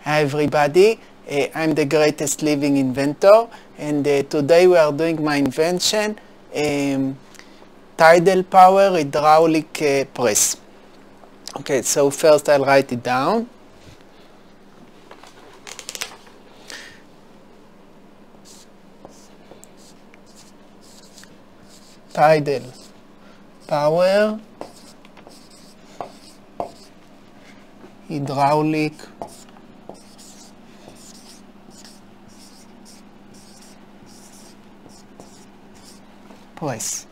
Hi everybody, I'm the greatest living inventor, and today we are doing my invention, tidal power hydraulic press. Okay, so first I'll write it down. Tidal power hydraulic press.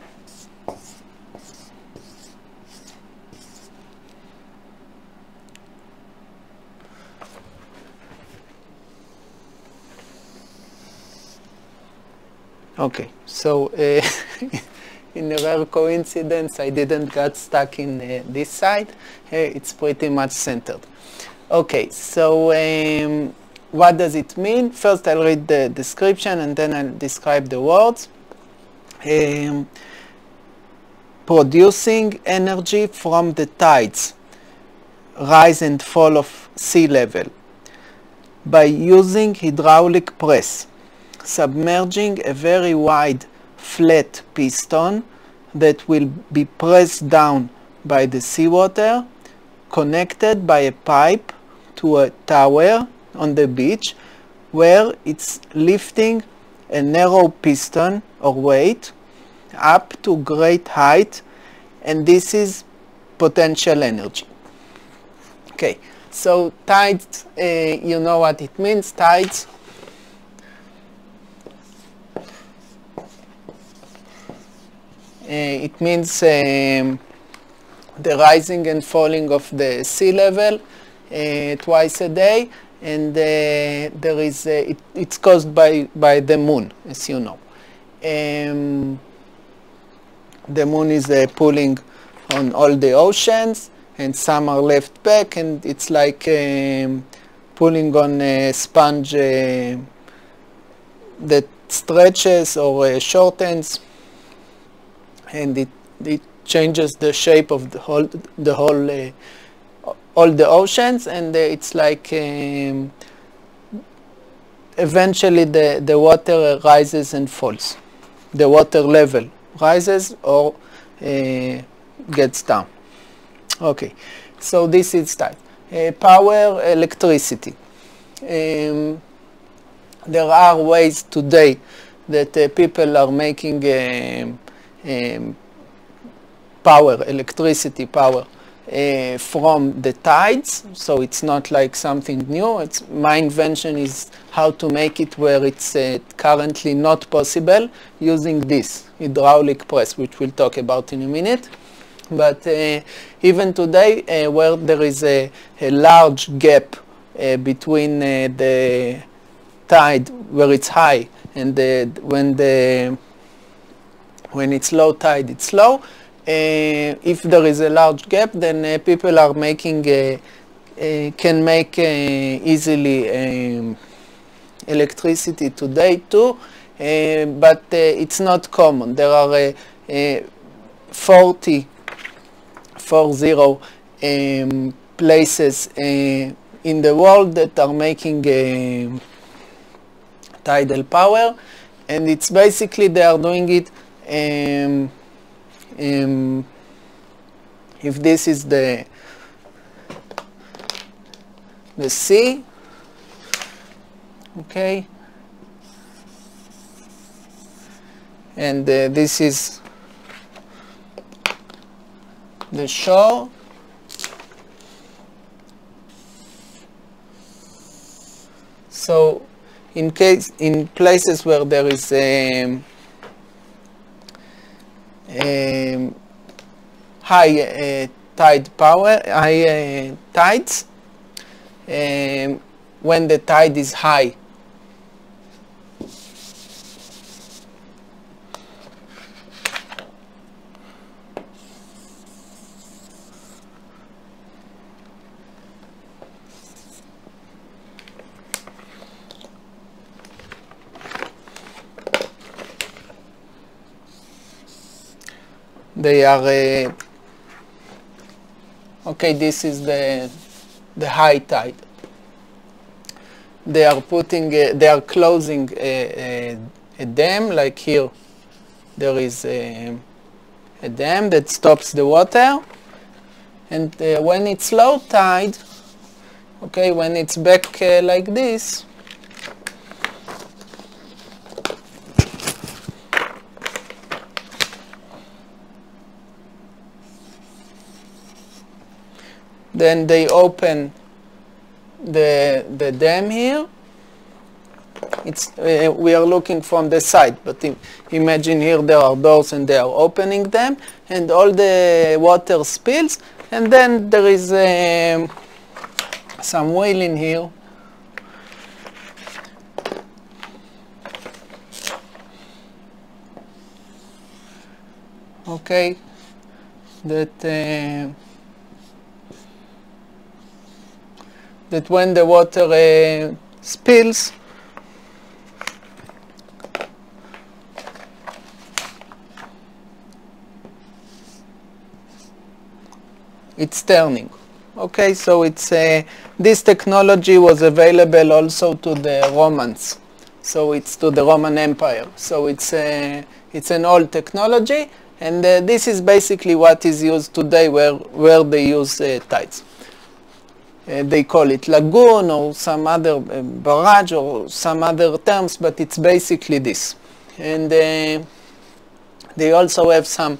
Okay, so in a rare coincidence, I didn't get stuck in this side. It's pretty much centered. Okay, so what does it mean? First, I'll read the description and then I'll describe the words. Producing energy from the tides, rise and fall of sea level, by using hydraulic press, submerging a very wide flat piston that will be pressed down by the seawater, connected by a pipe to a tower on the beach, where it's lifting a narrow piston or weight up to great height, and this is potential energy. Okay, so tides, you know what it means. Tides, it means the rising and falling of the sea level twice a day, and there is it's caused by the moon, as you know. The moon is pulling on all the oceans, and some are left back, and it's like pulling on a sponge that stretches or shortens, and it changes the shape of all the oceans, and it's like eventually the water rises and falls. The water level rises or gets down. Okay, so this is tide. Power, electricity. There are ways today that people are making power, electricity power, from the tides, so it's not like something new. My invention is how to make it where it's currently not possible using this hydraulic press, which we'll talk about in a minute. But even today, where there is a large gap between the tide where it's high and when it's low tide, it's low. If there is a large gap, then people are making can make easily electricity today too, but it's not common. There are 40 places in the world that are making tidal power, and it's basically they are doing it. If this is the sea, okay, and this is the shore, so in places where there is high tides, when the tide is high, they are okay, this is the high tide. they are putting, they are closing a dam, like here there is a dam that stops the water, and when it's low tide, okay, when it's back like this, then they open the dam here. It's we are looking from the side, but imagine here there are doors and they are opening them, and all the water spills, and then there is some wheel in here. Okay, that when the water spills, it's turning. Okay, so it's this technology was available also to the Romans, so it's to the Roman Empire. So it's an old technology, and this is basically what is used today where they use tides. They call it lagoon or some other barrage or some other terms, but it's basically this. And they also have some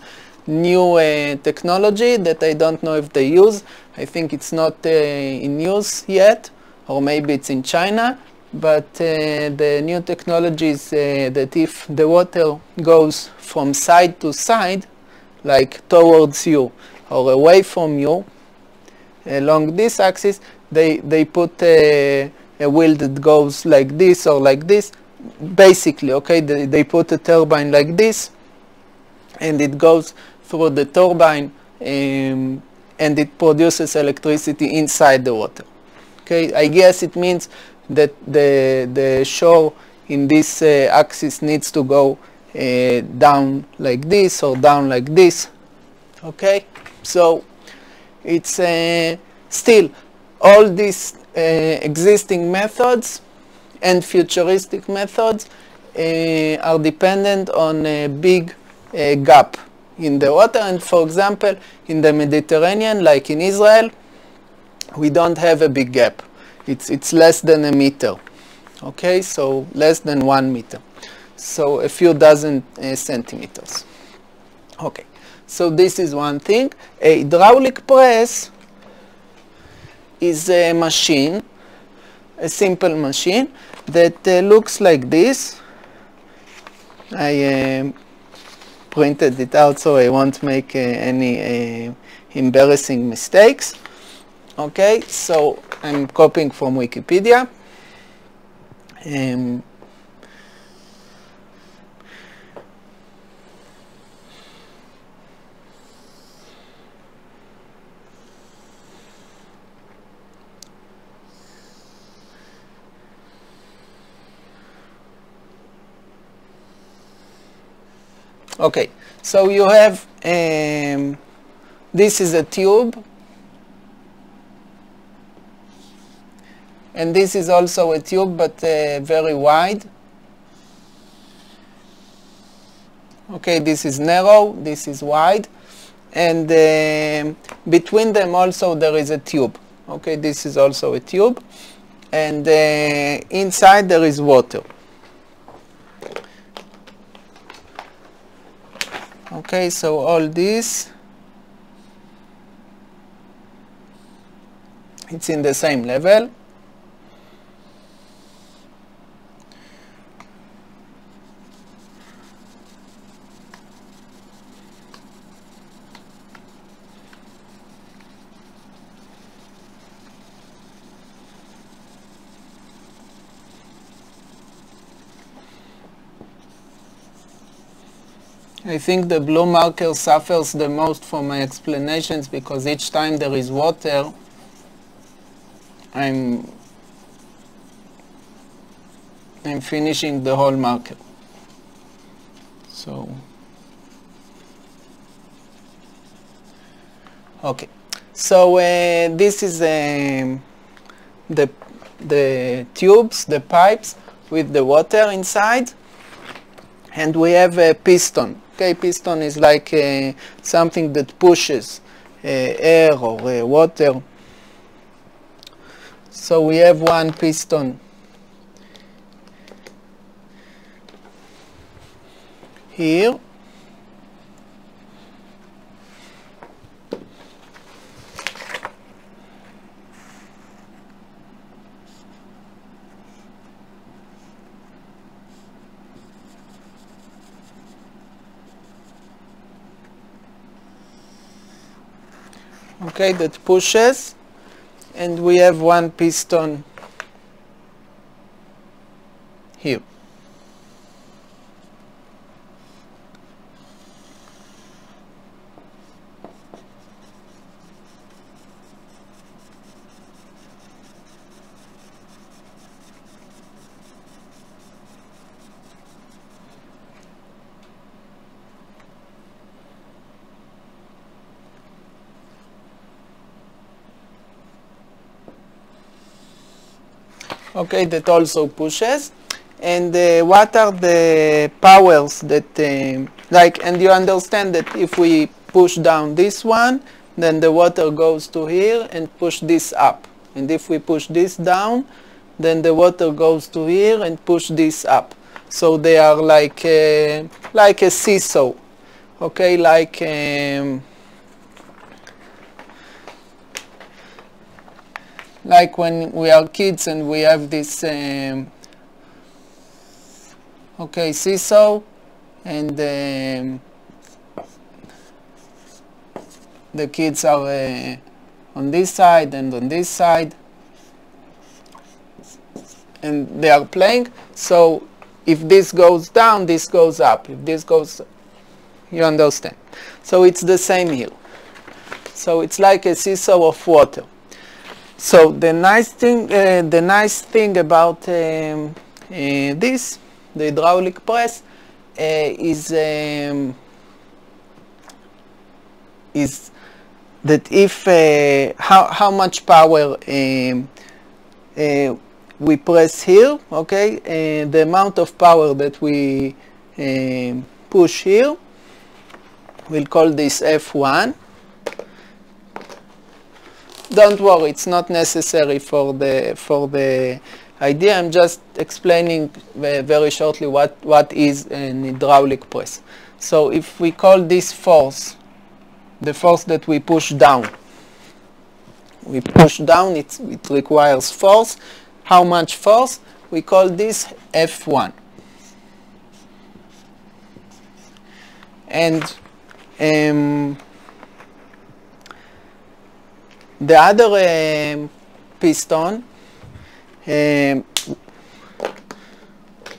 new technology that I don't know if they use. I think it's not in use yet, or maybe it's in China, but the new technology is that if the water goes from side to side, like towards you or away from you, along this axis, they put a wheel that goes like this or like this, basically. Okay, they put a turbine like this, and it goes through the turbine, and it produces electricity inside the water. Okay, I guess it means that the shore in this axis needs to go down like this or down like this. Okay, so it's still all these existing methods and futuristic methods are dependent on a big gap in the water. And for example, in the Mediterranean, like in Israel, we don't have a big gap. It's less than a meter. Okay, so less than 1 meter. So a few dozen centimeters. Okay, so this is one thing. A hydraulic press is a machine, a simple machine that looks like this. I printed it out so I won't make any embarrassing mistakes. Okay, so I'm copying from Wikipedia. Okay, so you have, this is a tube, and this is also a tube, but very wide. Okay, this is narrow, this is wide, and between them also there is a tube. Okay, this is also a tube, and inside there is water. Okay, so all this, it's in the same level. I think the blue marker suffers the most from my explanations, because each time there is water, I'm finishing the whole marker. So, okay. So this is the the tubes, the pipes with the water inside, and we have a piston. Okay, piston is like something that pushes air or water. So we have one piston here. Okay, that pushes, and we have one piston here. Okay, that also pushes. And what are the powers that, like, and you understand that if we push down this one, then the water goes to here and push this up. And if we push this down, then the water goes to here and push this up. So they are like a seesaw. Okay, like when we are kids and we have this okay, seesaw, and the kids are on this side and on this side, and they are playing. So if this goes down, this goes up. If this goes, you understand. So it's the same here. So it's like a seesaw of water. So the nice thing about this, the hydraulic press, is that if how much power we press here, okay, the amount of power that we push here, we'll call this F1. Don't worry, it's not necessary for the idea. I'm just explaining very shortly what is an hydraulic press. So if we call this force, the force that we push down, it requires force. How much force? We call this F1. And the other piston,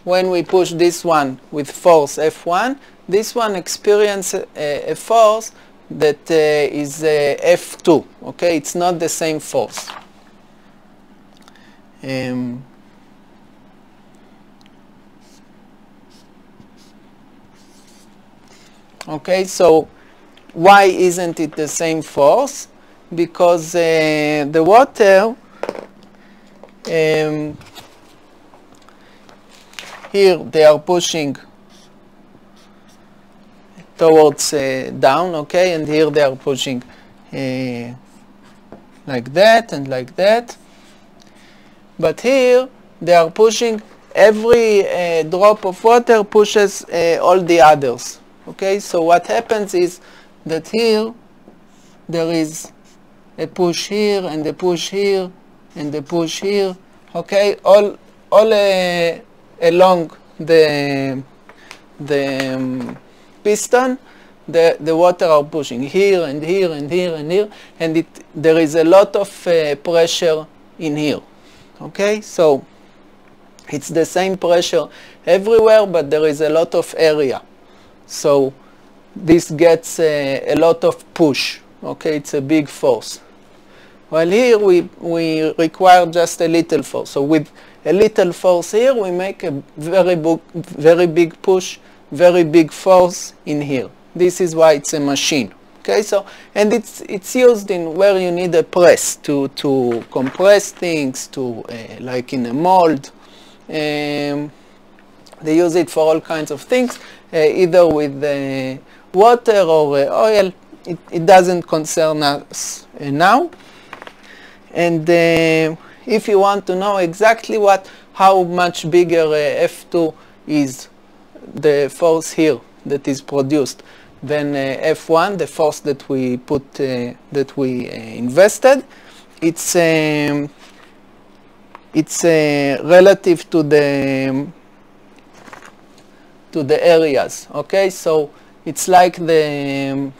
when we push this one with force F1, this one experiences a force that is F2. Okay, it's not the same force. Okay, so why isn't it the same force? Because the water here they are pushing towards down, okay, and here they are pushing like that and like that. But here they are pushing, every drop of water pushes all the others. Okay, so what happens is that here there is a push here and a push here and a push here. Okay, all along the piston, the water are pushing here and here and here and here, and there is a lot of pressure in here. Okay, so it's the same pressure everywhere, but there is a lot of area. So this gets a lot of push. Okay, it's a big force. While here we require just a little force. So with a little force here, we make a very big push, very big force in here. This is why it's a machine. Okay, so and it's used in where you need a press to compress things, to like in a mold. They use it for all kinds of things, either with water or oil. It doesn't concern us now. And if you want to know exactly how much bigger F2 is, the force here that is produced, than F1, the force that we invested, it's relative to the areas. Okay, so it's like the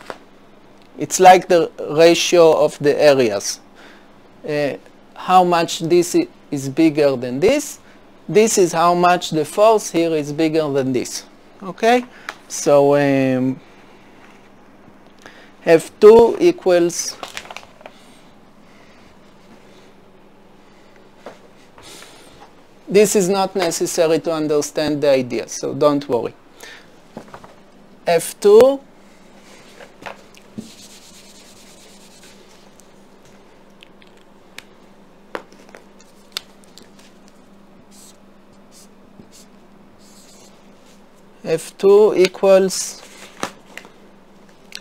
ratio of the areas. How much this is bigger than this. This is how much the force here is bigger than this. Okay, so F2 equals this is not necessary to understand the idea, so don't worry. F2 F2 equals,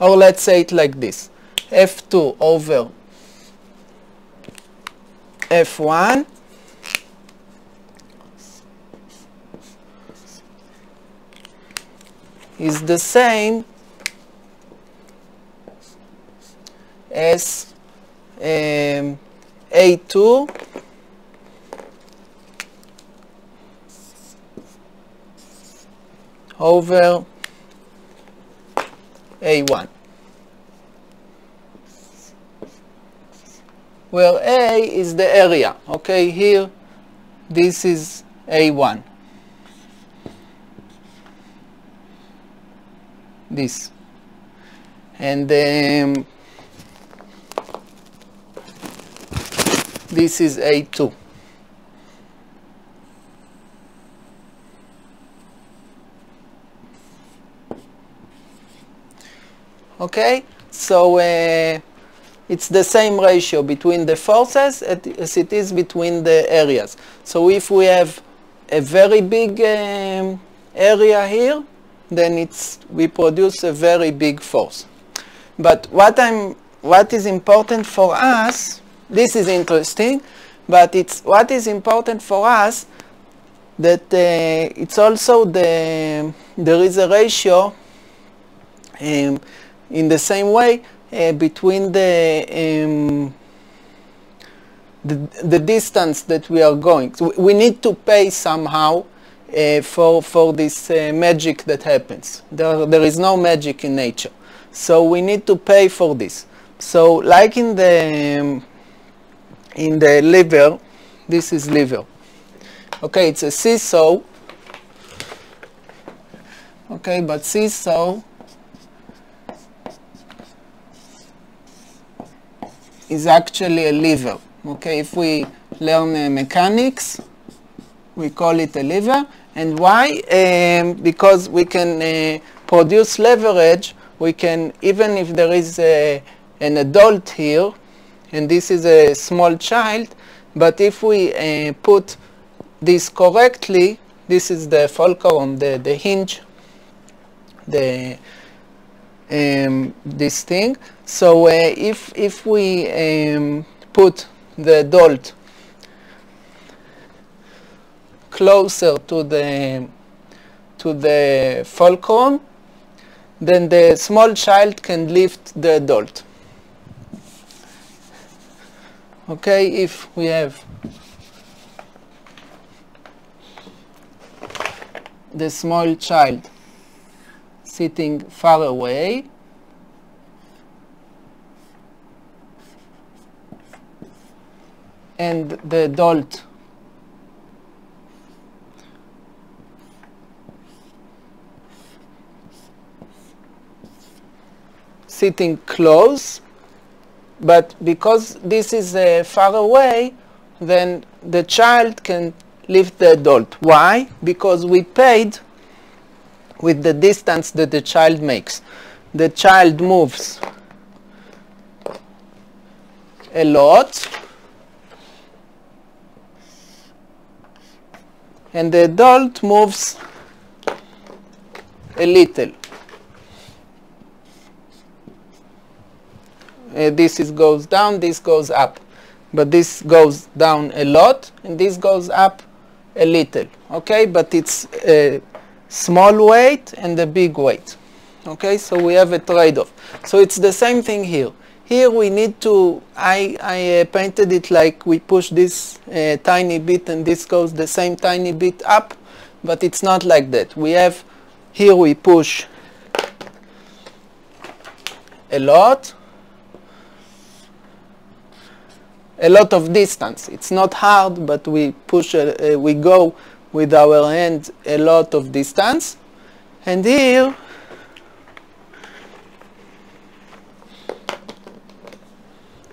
or let's say it like this, F2 over F1 is the same as A2 over A1, where A is the area. Okay, here this is A1, this, and this is A2. Okay, so it's the same ratio between the forces as it is between the areas. So if we have a very big area here, then we produce a very big force. But what is important for us, this is interesting, but what is important for us, that it's also there is a ratio in the same way between the distance that we are going. So we need to pay somehow for this magic that happens. There is no magic in nature, so we need to pay for this. So like in the lever, this is lever. Okay, it's a seesaw. Okay, but seesaw is actually a lever. Okay, if we learn mechanics, we call it a lever. And why? Because we can produce leverage. We can, even if there is an adult here, and this is a small child, but if we put this correctly, this is the fulcrum, the hinge, this thing. So if we put the adult closer to the fulcrum, then the small child can lift the adult. Okay, if we have the small child sitting far away, and the adult sitting close, but because this is far away, then the child can lift the adult. Why? Because we paid with the distance that the child makes. The child moves a lot, and the adult moves a little. This goes down, this goes up. But this goes down a lot, and this goes up a little. Okay, but it's a small weight and a big weight. Okay, so we have a trade-off. So it's the same thing here. Here we need to, I painted it like we push this tiny bit and this goes the same tiny bit up, but it's not like that. We have, here we push a lot of distance. It's not hard, but we push, we go with our hand a lot of distance. And here,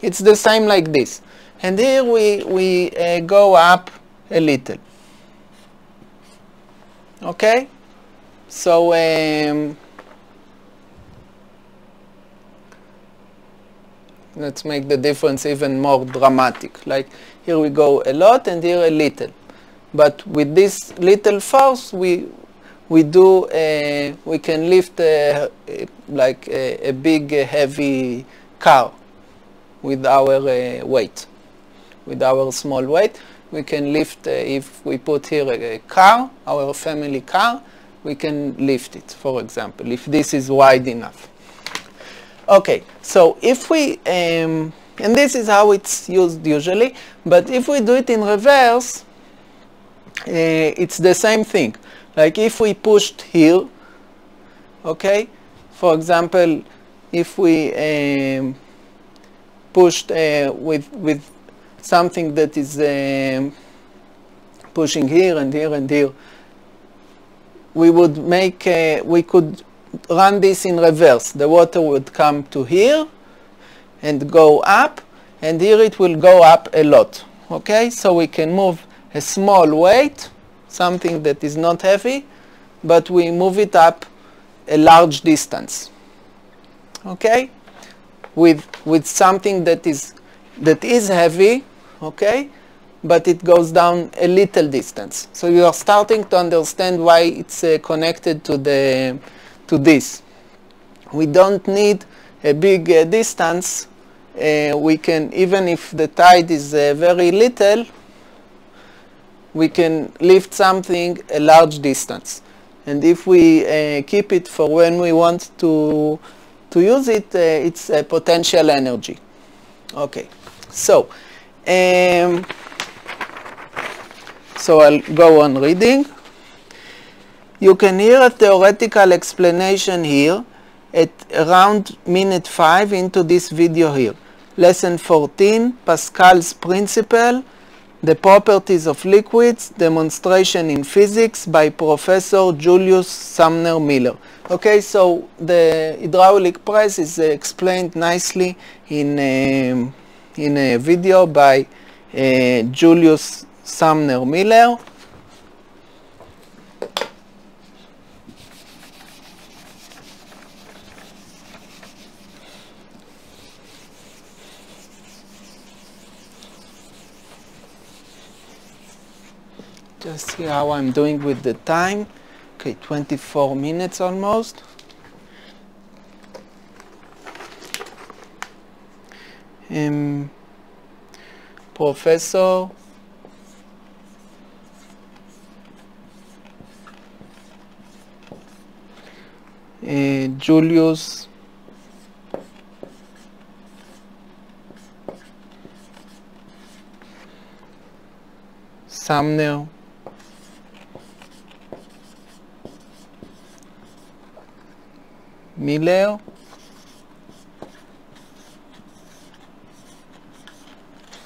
it's the same like this. And here we go up a little. Okay? So, let's make the difference even more dramatic. Like here we go a lot and here a little. But with this little force, we can lift like a big heavy car with our weight. With our small weight, we can lift, if we put here a car, our family car, we can lift it, for example, if this is wide enough. Okay, so if we, and this is how it's used usually, but if we do it in reverse, it's the same thing. Like if we pushed here, okay, for example, if we pushed with something that is pushing here and here and here, we would make, we could run this in reverse. The water would come to here and go up, and here it will go up a lot. Okay, so we can move a small weight, something that is not heavy, but we move it up a large distance. Okay, with something that is heavy, okay, but it goes down a little distance. So you are starting to understand why it's connected to this. We don't need a big distance. We can, even if the tide is very little, we can lift something a large distance. And if we keep it for when we want to use it, it's a potential energy. Okay, so I'll go on reading. You can hear a theoretical explanation here at around minute 5 into this video here. Lesson 14, Pascal's principle, the properties of liquids, demonstration in physics by Professor Julius Sumner Miller. Okay, so the hydraulic press is explained nicely in a video by Julius Sumner Miller. Just see how I'm doing with the time. Okay, 24 minutes almost. Professor Julius Sumner Miller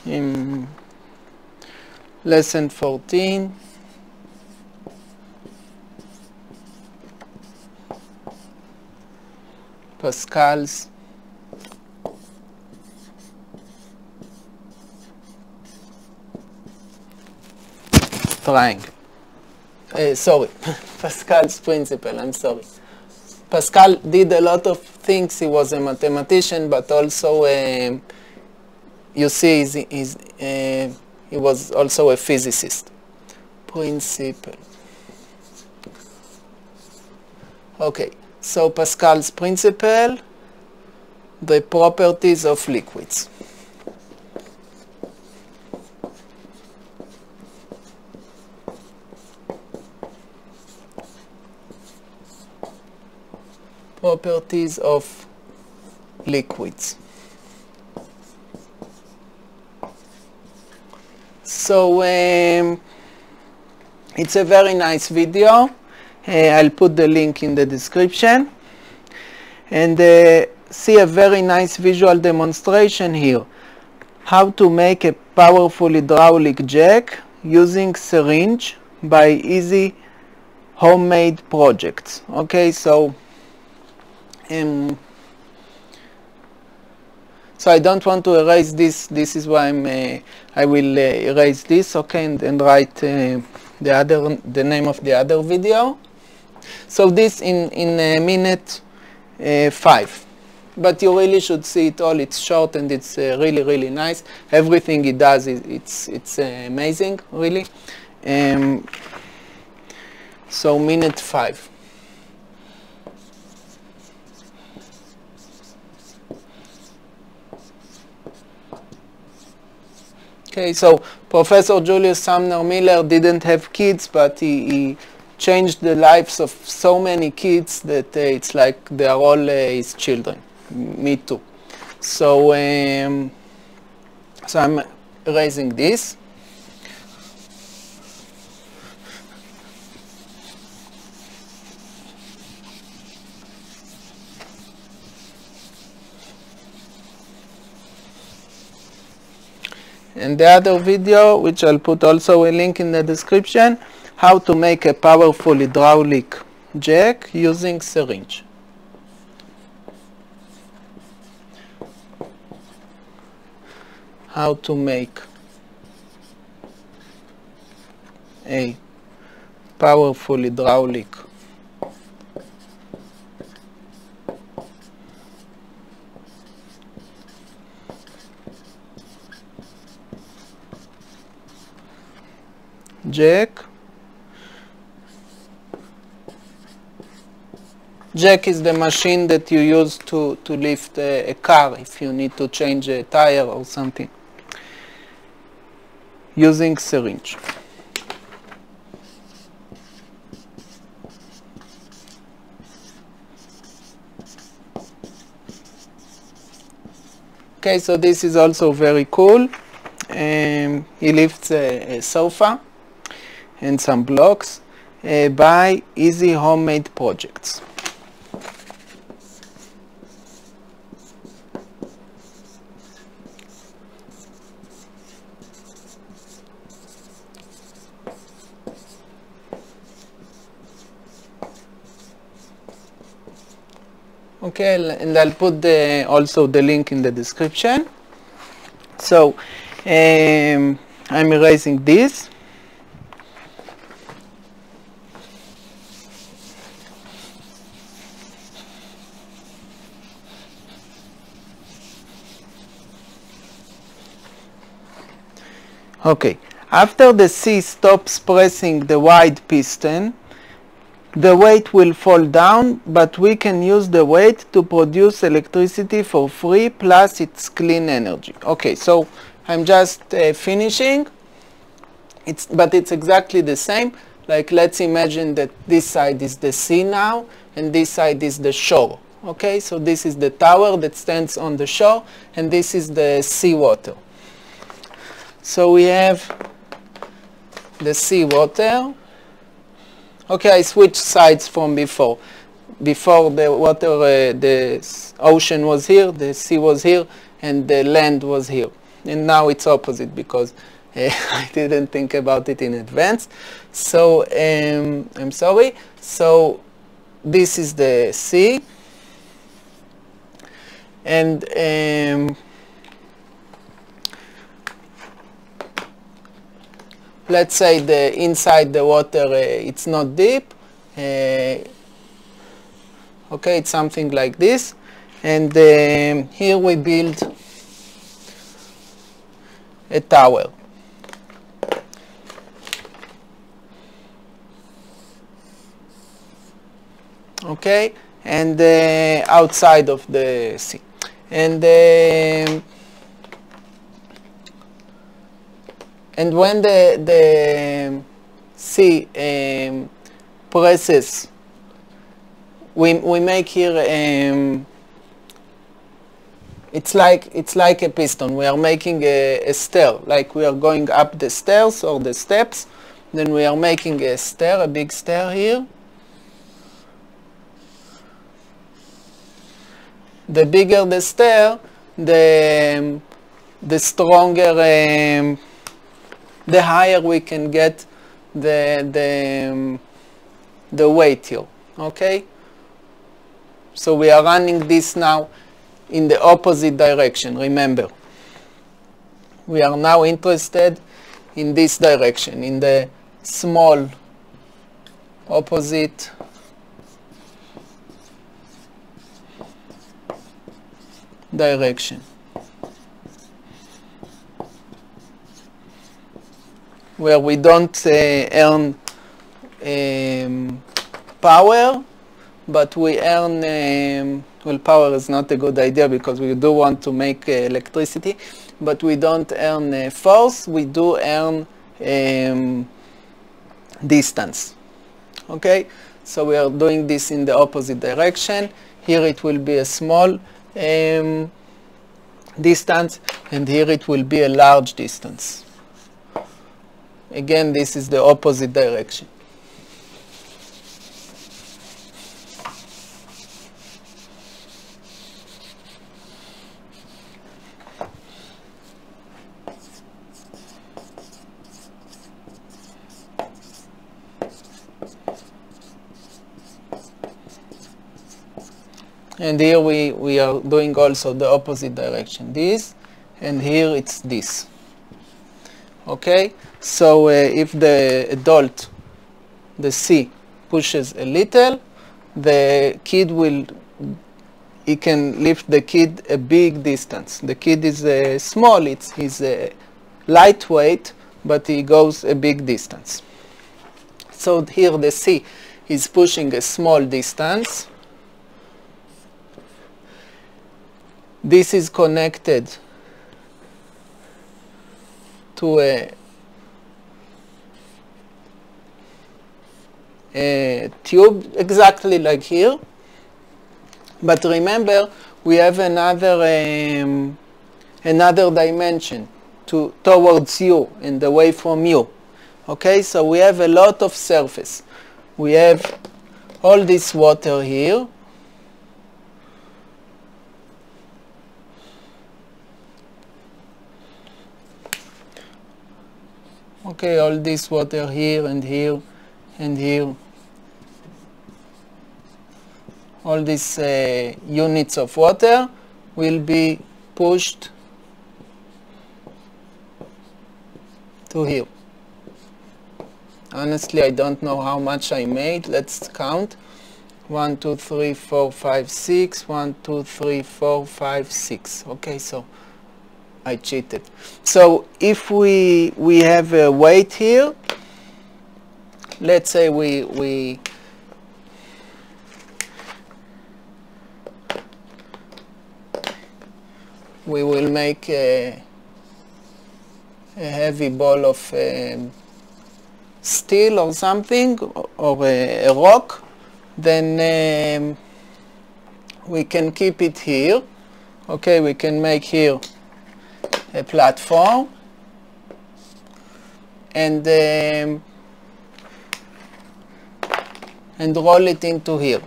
in lesson 14, Pascal's triangle. Pascal's principle, I'm sorry. Pascal did a lot of things. He was a mathematician, but also you see he was also a physicist. Principle. Okay, so Pascal's principle, the properties of liquids. Properties of liquids. So it's a very nice video. I'll put the link in the description. And see a very nice visual demonstration here. How to make a powerful hydraulic jack using syringe by easy homemade projects. Okay, so I don't want to erase this. This is why I will erase this. Okay, and write the name of the other video. So this in minute 5. But you really should see it all. It's short and it's really nice. Everything it does it's amazing, really. So minute 5. Okay, so Professor Julius Sumner Miller didn't have kids, but he changed the lives of so many kids that it's like they are all his children. Me too. So so I'm erasing this. And the other video, which I'll put also a link in the description, how to make a powerful hydraulic jack using syringe. How to make a powerful hydraulic jack. Jack is the machine that you use to lift a car if you need to change a tire or something, using syringe. Okay, so this is also very cool. He lifts a sofa and some blocks by easy homemade projects. Okay, and I'll put also the link in the description. So I'm erasing this. Okay, after the C stops pressing the wide piston, the weight will fall down, but we can use the weight to produce electricity for free, plus its clean energy. Okay, so I'm just finishing. But it's exactly the same. Like, let's imagine that this side is the sea now, and this side is the shore. Okay, so this is the tower that stands on the shore, and this is the sea water. So we have the sea water. Okay, I switched sides from before. Before the water, the ocean was here, the sea was here, and the land was here. And now it's opposite because I didn't think about it in advance. So I'm sorry. So this is the sea. And let's say the inside the water it's not deep. Okay, it's something like this. And here we build a tower. Okay, and outside of the sea. And when the sea presses, we make here it's like a piston. We are making a stair, like we are going up the stairs or the steps. Then we are making a stair, a big stair here. The bigger the stair, the stronger, the higher we can get the weight here. Okay. So we are running this now in the opposite direction. Remember, we are now interested in this direction, in the small opposite direction, where we don't earn power, but we earn, well, power is not a good idea because we do want to make electricity, but we don't earn force, we do earn distance. Okay, so we are doing this in the opposite direction. Here it will be a small distance, and here it will be a large distance. Again, this is the opposite direction. And here we are doing also the opposite direction, this, and here it's this. Okay, so if the adult, the C, pushes a little, the kid he can lift the kid a big distance. The kid is small, he's lightweight, but he goes a big distance. So here the C is pushing a small distance. This is connected to a tube, exactly like here. But remember, we have another dimension towards you and away from you. Okay, so we have a lot of surface. We have all this water here. Okay, all this water here and here and here. All these units of water will be pushed to here. Honestly, I don't know how much I made. Let's count. 1, 2, 3, 4, 5, 6. 1, 2, 3, 4, 5, 6. Okay, so I cheated. So if we have a weight here, let's say we will make a heavy ball of steel or something, or a rock, then we can keep it here. Okay, we can make here a platform, and roll it into here.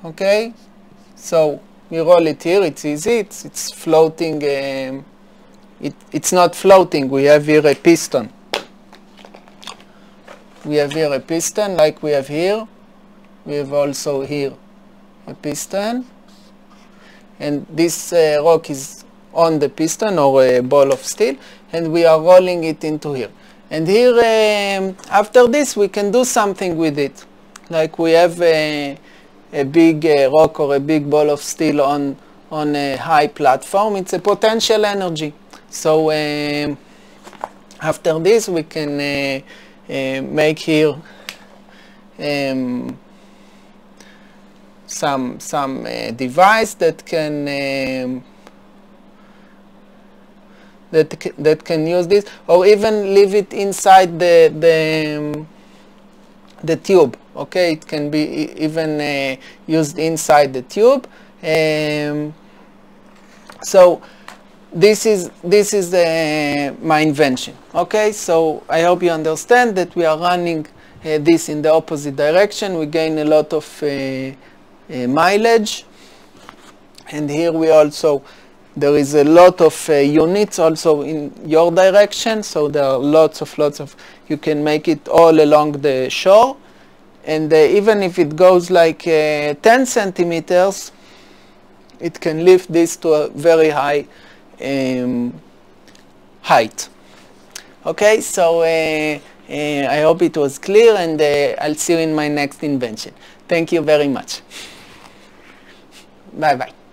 Okay, so we roll it here. It's easy. It's floating. It's not floating. We have here a piston. We have here a piston like we have here. We have also here a piston. And this rock is on the piston, or a ball of steel, and we are rolling it into here. And here, after this, we can do something with it. Like we have a big rock or a big ball of steel on on a high platform. It's a potential energy. So after this we can make here some device that can that can use this, or even leave it inside the tube. Okay, it can be even used inside the tube. So this is my invention. Okay, so I hope you understand that we are running this in the opposite direction. We gain a lot of mileage, and here we also, there is a lot of units also in your direction, so there are lots of, you can make it all along the shore, and even if it goes like 10 centimeters, it can lift this to a very high height. Okay, so I hope it was clear, and I'll see you in my next invention. Thank you very much. Bye bye.